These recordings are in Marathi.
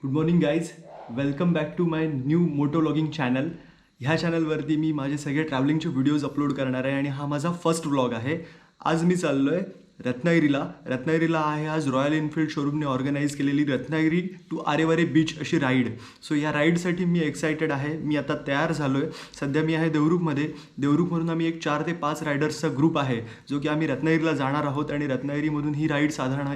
Good morning guys, welcome back to my new moto vlogging channel. ह्या चॅनलवरती मी माझे सगळे ट्रॅव्हलिंगचे व्हिडिओज अपलोड करणार आहे आणि हा माझा फर्स्ट व्लॉग आहे. आज मी चाललो आहे रत्नागिरीला आहे आज रॉयल एनफिल्ड शोरूमने ऑर्गनाईज केलेली रत्नागिरी टू आरे बीच अशी राईड. सो या राईडसाठी मी एक्सायटेड आहे. मी आता तयार झालो आहे. सध्या मी आहे देवरुखमध्ये. देवरुखमधून आम्ही एक 4 ते 5 रायडर्सचा ग्रुप आहे जो की आम्ही रत्नागिरीला जाणार आहोत आणि रत्नागिरीमधून ही राईड साधारण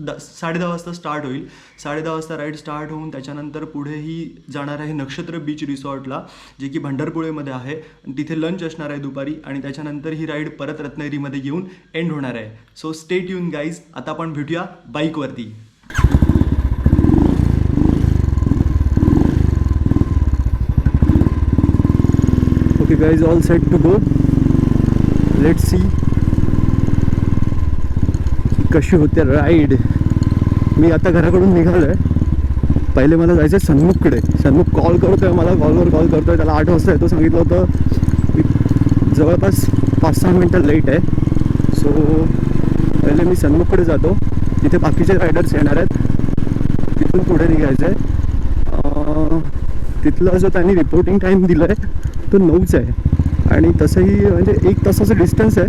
10:30 वाजता स्टार्ट होईल. 10:30 वाजता राईड स्टार्ट होऊन त्याच्यानंतर पुढेही जाणार आहे नक्षत्र बीच रिसॉर्टला, जे की भंडारपुळेमध्ये आहे. तिथे लंच असणार आहे दुपारी आणि त्याच्यानंतर ही राईड परत रत्नागिरीमध्ये येऊन एंड होणार आहे. So stay tune guys. आता आपण भेटूया बाईकवरती. Okay guys, all set to go. Let's see कशी होते राईड. मी आता घराकडून निघालो आहे. पहिले मला जायचं आहे सन्मुखकडे. सन्मुख कॉल करतोय मला, कॉल करतोय. त्याला 8 वाजता येतो सांगितलं होतं. मी जवळपास 5-6 मिनटं लेट आहे. सो पहिले मी सन्मुखकडे जातो. तिथे बाकीचे रायडर्स येणार आहेत. तिथून पुढे निघायचं आहे. तिथला जो त्यांनी रिपोर्टिंग टाईम दिला आहे तो 9च आहे आणि तसंही म्हणजे 1 तासाचं डिस्टन्स आहे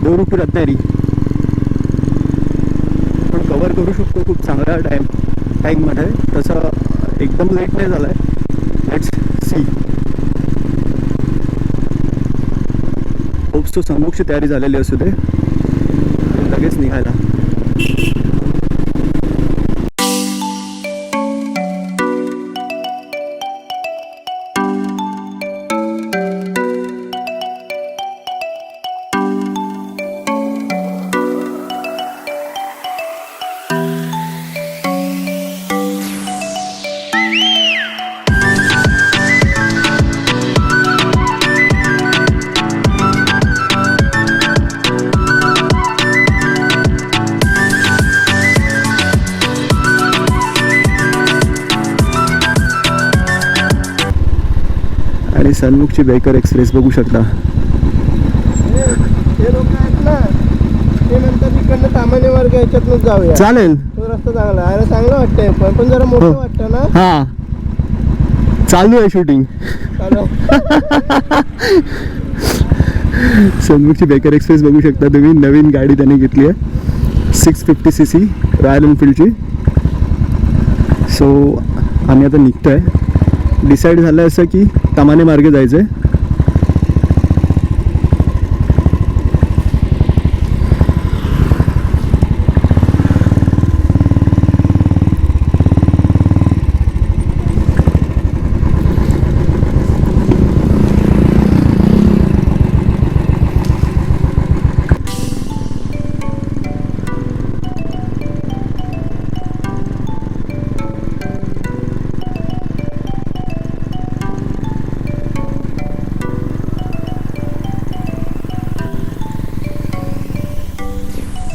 देवरुख टू रत्नागिरी. पण कवर करू शकतो खूप चांगल्या टाईममध्ये. तसं एकदम लेट नाही झाला आहे. Let's see. होप्स तो सन्मुखची तयारी झालेली असू दे. लगेच निघायला. आणि सन्मुखची बेकर एक्सप्रेस बघू शकता. ते लोक आहेत ना, ते नंतर तिकडनं ताम्हाणे मार्ग याच्यातूनच जाऊया. चालेल, तो रस्ता चांगला आहे. अरे चांगलं वाटतंय, पण जरा मोठं वाटतं ना. हा चालू आहे शूटिंग. सन्मुखची बेकर एक्सप्रेस बघू शकता तुम्ही. नवीन गाडी त्याने घेतली आहे 650cc रॉयल एनफिल्डची. सो आम्ही आता निघतो आहे. डिसाईड झालं असं की ताम्हाणे मार्गे जायचं आहे.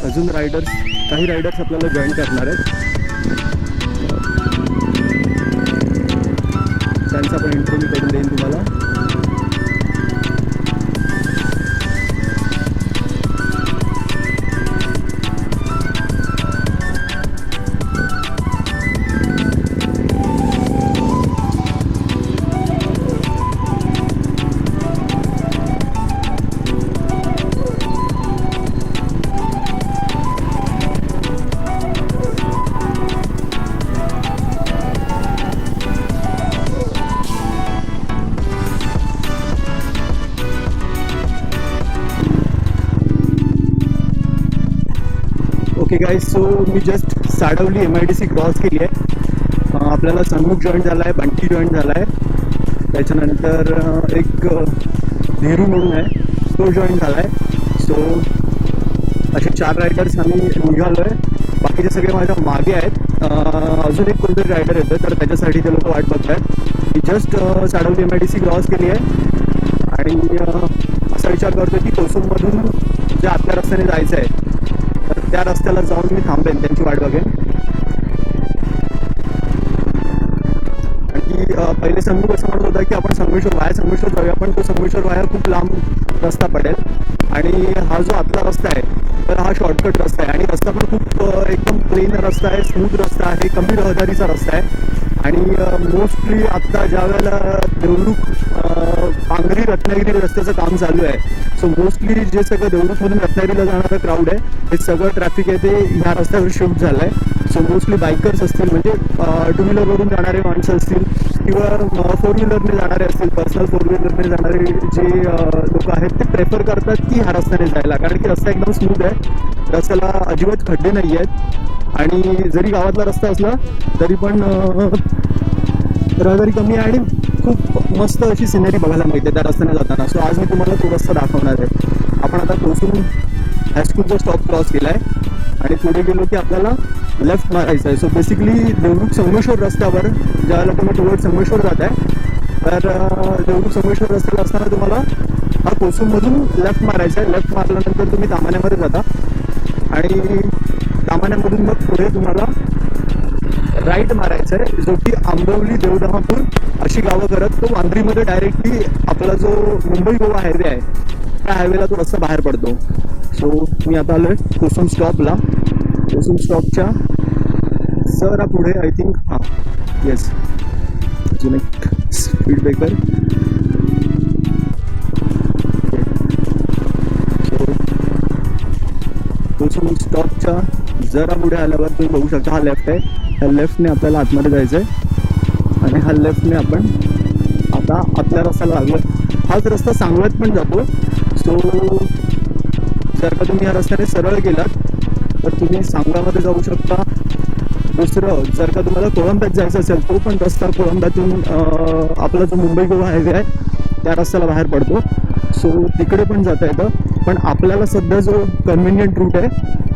अजून काही रायडर्स आपल्याला जॉईन करणार आहेत. त्यांचा पण इंटरव्ह्यू करून देईन तुम्हाला. ओके गाईज, सो मी जस्ट साडवली MIDC क्रॉस केली आहे. आपल्याला सन्मुख जॉईन झाला आहे, बंटी जॉईन झाला आहे. त्याच्यानंतर एक नेहरू म्हणून आहे तो जॉईन झाला आहे. सो असे 4 रायडर्स आम्ही निघालो आहे. बाकीचे सगळे माझ्या मागे आहेत. अजून एक कोणतरी रायडर येतं तर त्याच्यासाठी ते लोक वाट बघत आहेत. मी जस्ट साडवली MIDC क्रॉस केली आहे आणि असा विचार करतो की कोसुममधून जे आतल्या रस्त्याने जायचं आहे तर त्या रस्त्याला जाऊन मी थांबेन, त्यांची वाट बघेन. आणि पहिले सन्मुख असं म्हणत होता की आपण संगमेश्वर जाऊया, पण तो संगमेश्वर वाया खूप लांब रस्ता पडेल आणि हा जो आतला रस्ता आहे तर हा शॉर्टकट रस्ता आहे आणि रस्ता पण खूप एकदम प्लेन रस्ता आहे, स्मूथ रस्ता आहे, कमी रहदारीचा रस्ता आहे. आणि मोस्टली आत्ता ज्या वेळेला देवरुख पांगरी रत्नागिरी रस्त्याचं काम चालू आहे, सो मोस्टली जे सगळं देवरुखमधून रत्नागिरीला जाणारं क्राऊड आहे, हे सगळं ट्रॅफिक आहे ते ह्या रस्त्यावर शिफ्ट झालं आहे. सो मोस्टली बायकर्स असतील, म्हणजे टू व्हीलरवरून जाणारे माणसं असतील किंवा फोर व्हीलरने जाणारे असतील, पर्सनल फोर व्हीलरने जाणारे जे लोक आहेत ते प्रेफर करतात की ह्या रस्त्याने जायला, कारण की रस्ता एकदम स्मूथ आहे, रस्त्याला अजिबात खड्डे नाही आहेत आणि जरी गावातला रस्ता असला तरी पण रहदारी कमी आहे आणि खूप मस्त अशी सिनेरी बघायला मिळते त्या रस्त्याने जाताना. सो आज मी तुम्हाला तो रस्ता दाखवणार आहे. आपण आता कोसून हायस्कूलचा स्टॉप क्रॉस केला आहे आणि पुढे गेलो की आपल्याला लेफ्ट मारायचं आहे. सो बेसिकली देवरुख संगमेश्वर रस्त्यावर ज्यावेळेला तुम्ही टुवर्ड संगमेश्वर जात आहे, तर देवरुख संगमेश्वर रस्त्याला असताना तुम्हाला हा कोसूममधून लेफ्ट मारायचा आहे. लेफ्ट मारल्यानंतर तुम्ही तामाण्यामध्ये जाता आणि तामाण्यामधून मग पुढे तुम्हाला राईट मारायचा आहे, जो की आंबवली देवधामापूर अशी गावं करत तो वांद्रीमध्ये डायरेक्टली आपला जो मुंबई गोवा हायवे आहे त्या हायवेला तो रस्ता बाहेर पडतो. सो मी आता आलो आहे कोसम स्टॉपला. कोसम स्टॉपच्या सर पुढे आय थिंक हां येस अजून एक स्पीड ब्रेकर. सो कोसम स्टॉपच्या जरा पुढे आल्यावर तुम्ही बघू शकता हा लेफ्ट आहे. ह्या लेफ्टने आपल्याला आतमध्ये जायचं आहे आणि ह्या लेफ्टने आपण आता आपल्या रस्त्याला लागलो. हाच रस्ता सांगोल्यात पण जातो. सो जर का तुम्ही या रस्त्याने सरळ गेलात तर तुम्ही सांगोल्यामध्ये जाऊ शकता. दुसरं जर का तुम्हाला कोळंब्यात जायचं असेल तो पण रस्ता कोळंब्यातून आपला जो मुंबई गोवा हायवे आहे त्या रस्त्याला बाहेर पडतो. सो तिकडे पण जाता येतं, पण आपल्याला सध्या जो कन्व्हिनियंट रूट आहे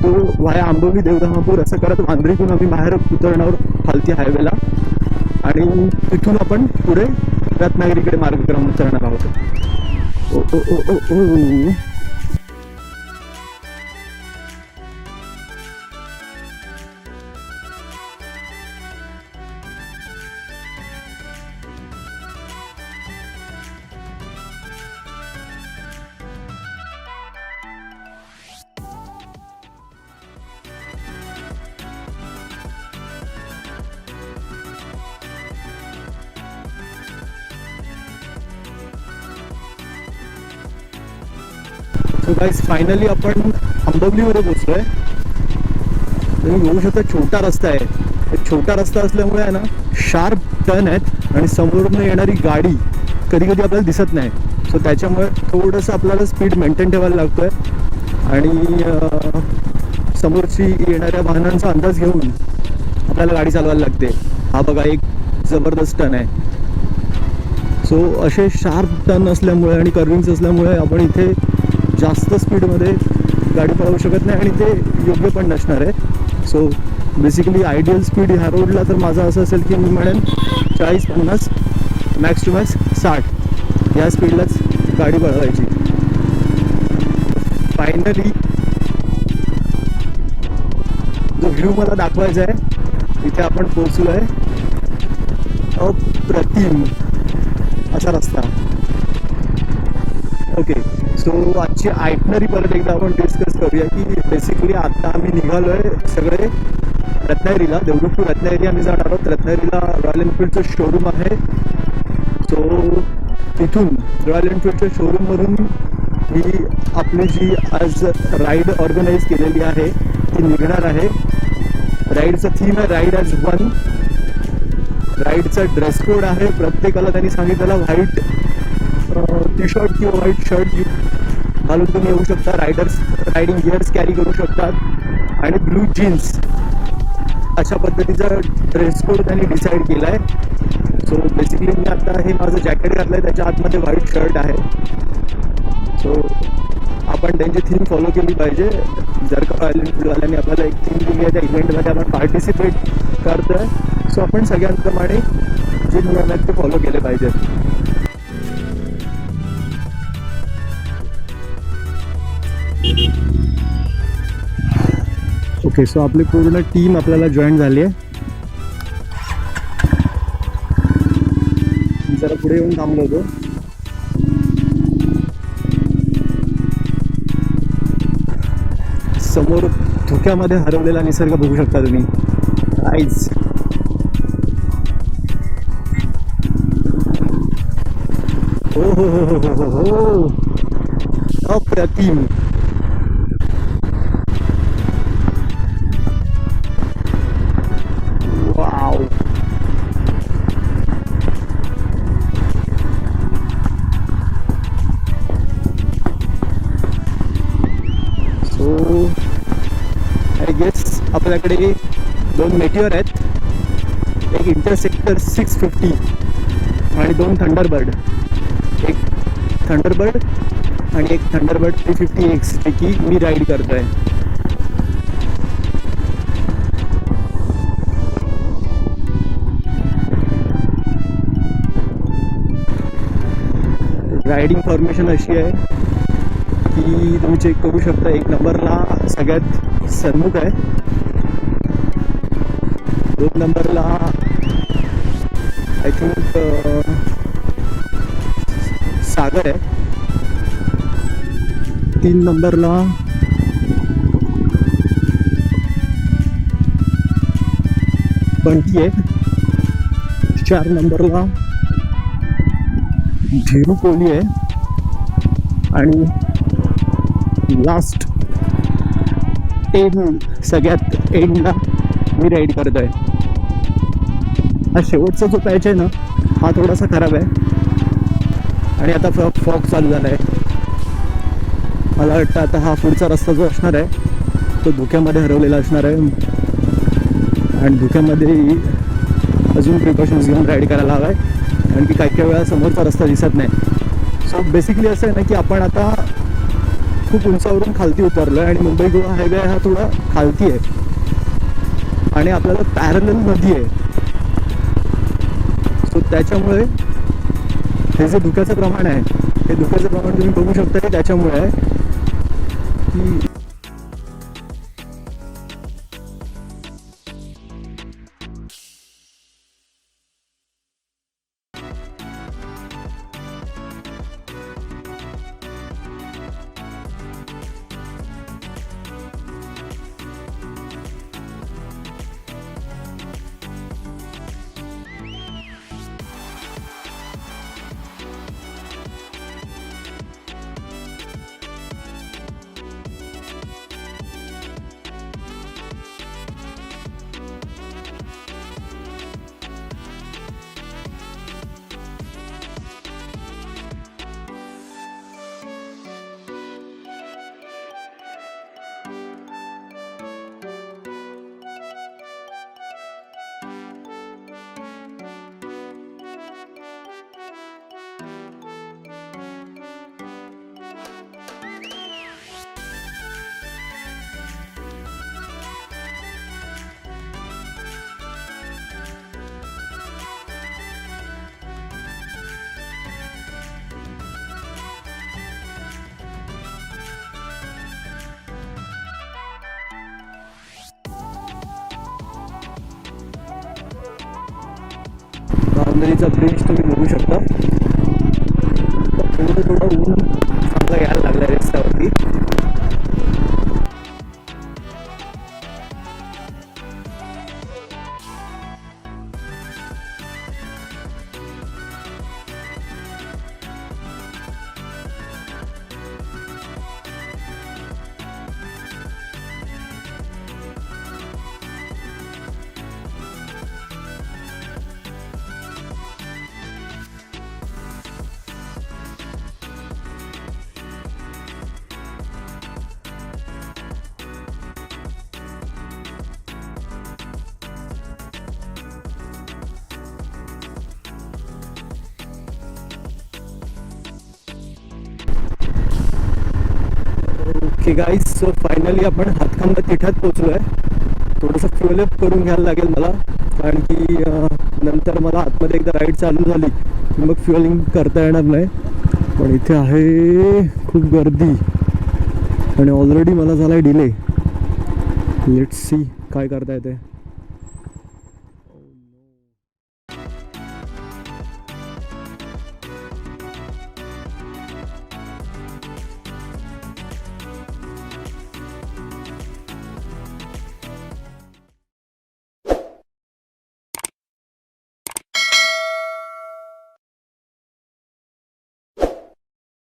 तो वाया आंबवली देवधामापूर असं करत वांद्रीतून आम्ही बाहेर उतरणार खालती हायवेला आणि तिथून आपण पुढे रत्नागिरीकडे मार्गक्रमण करणार आहोत. ओ ओ ओ ओ ओ सो गाईज फायनली आपण अंबवलीमध्ये पोचलो आहे. तुम्ही बघू शकता छोटा रस्ता आहे. छोटा रस्ता असल्यामुळे आहे ना शार्प टर्न आहेत आणि समोरून येणारी गाडी कधी कधी आपल्याला दिसत नाही. सो त्याच्यामुळे थोडंसं आपल्याला स्पीड मेंटेन ठेवायला लागतो आहे आणि समोरची येणाऱ्या वाहनांचा अंदाज घेऊन आपल्याला गाडी चालवायला लागते. हा बघा एक जबरदस्त टर्न आहे. सो असे शार्प टर्न असल्यामुळे आणि कर्विंग्स असल्यामुळे आपण इथे जास्त स्पीडमध्ये गाडी पळवू शकत नाही आणि ते योग्य पण नसणार आहे. सो बेसिकली आयडियल स्पीड ह्या रोडला तर माझा असं असेल की मी म्हणेन 40-50 मॅक्स टू मॅक्स 60 या स्पीडलाच गाडी पळवायची. फायनली जो व्ह्यू मला दाखवायचा आहे तिथे आपण पोहोचलो आहे. अप्रतिम असा रस्ता. ओके, सो आजची आयटनरी परत एकदा आपण डिस्कस करूया की बेसिकली आता आम्ही निघालो आहे सगळे रत्नागिरीला. देवरुख टू रत्नागिरी आम्ही जाणार आहोत. रत्नागिरीला रॉयल एनफिल्डचं शोरूम आहे. सो तिथून रॉयल एनफिल्डच्या शोरूमवरून ही आपली जी आज राईड ऑर्गनाईज केलेली आहे ती निघणार आहे. राईडचं थीम आहे राईड ॲज वन. राईडचा ड्रेस कोड आहे प्रत्येकाला त्यांनी सांगितलेला व्हाईट टी शर्ट किंवा व्हाईट शर्ट घालून तुम्ही येऊ शकता. रायडिंग गिअर्स कॅरी करू शकतात आणि ब्लू जीन्स अशा पद्धतीचा ड्रेस कोड त्यांनी डिसाईड केला आहे. सो बेसिकली मी आता हे माझं जॅकेट घातलं आहे त्याच्या आतमध्ये व्हाईट शर्ट आहे. सो आपण त्यांची थीम फॉलो केली पाहिजे. जर का रॉयल एनफिल्डवाल्यांनी आपल्याला एक थीम दिली आहे त्या इव्हेंटमध्ये आपण पार्टिसिपेट करतो आहे. सो आपण सगळ्यांप्रमाणे जे नियम आहेत ते फॉलो केले पाहिजेत. ओके, सो आपली पूर्ण टीम आपल्याला जॉईन झाली आहे. जरा पुढे येऊन थांबलो होतो. समोर धुक्यामध्ये हरवलेला निसर्ग बघू शकता तुम्ही. काहीच हो हो हो हो हो हो हो, अप्रतिम. वाव. सो आय गेस आपल्याकडे 2 मेटिओर आहेत, एक इंटरसेक्टर 650 आणि 2 थंडरबर्ड. एक थंडरबर्ड आणि एक थंडरबर्ड 350X पैकी मी राईड करतोय. रायडिंग फॉर्मेशन अशी आहे की तुम्ही चेक करू शकता. 1 नंबरला सगळ्यात सन्मुख आहे, 2 नंबरला आय थिंक सागर आहे, 3 नंबरला बंटी आहे, 4 नंबरला झिरू कोहली आहे आणि लास्ट 10 सगळ्यात एंडला मी राईड करतोय. हा शेवटचा जो पॅच आहे ना, हा थोडासा खराब आहे आणि आता फॉग चालू झाला आहे. मला वाटतं आता हा पुढचा रस्ता जो असणार आहे तो धुक्यामध्ये हरवलेला असणार आहे आणि धुक्यामध्ये अजून प्रिकॉशन्स घेऊन राईड करायला हवा आहे, कारण की काही काही वेळा समोरचा रस्ता दिसत नाही. सो बेसिकली असं आहे ना की आपण आता खूप उंचावरून खालती उतरलो आहे आणि मुंबई गोवा हायवे हा थोडा खालती आहे आणि आपल्याला पॅरलल नदी आहे. सो त्याच्यामुळे हे जे धुक्याचं प्रमाण आहे, हे धुक्याचं प्रमाण तुम्ही बघू शकता की त्याच्यामुळे आहे की बांद्रीचा ब्रिज तुम्ही बघू शकता. थोडं ऊन चांगला यायला लागला रस्त्यावरती. ओके गाईज, सो फायनली आपण हातखंबा तिठात पोचलो आहे. थोडंसं फ्युअल अप करून घ्यायला लागेल मला, कारण की नंतर मला आतमध्ये एकदा राईड चालू झाली की मग फ्युअलिंग करता येणार नाही. पण इथे आहे खूप गर्दी आणि ऑलरेडी मला झाला आहे डिले. लेट्स सी काय करता येते.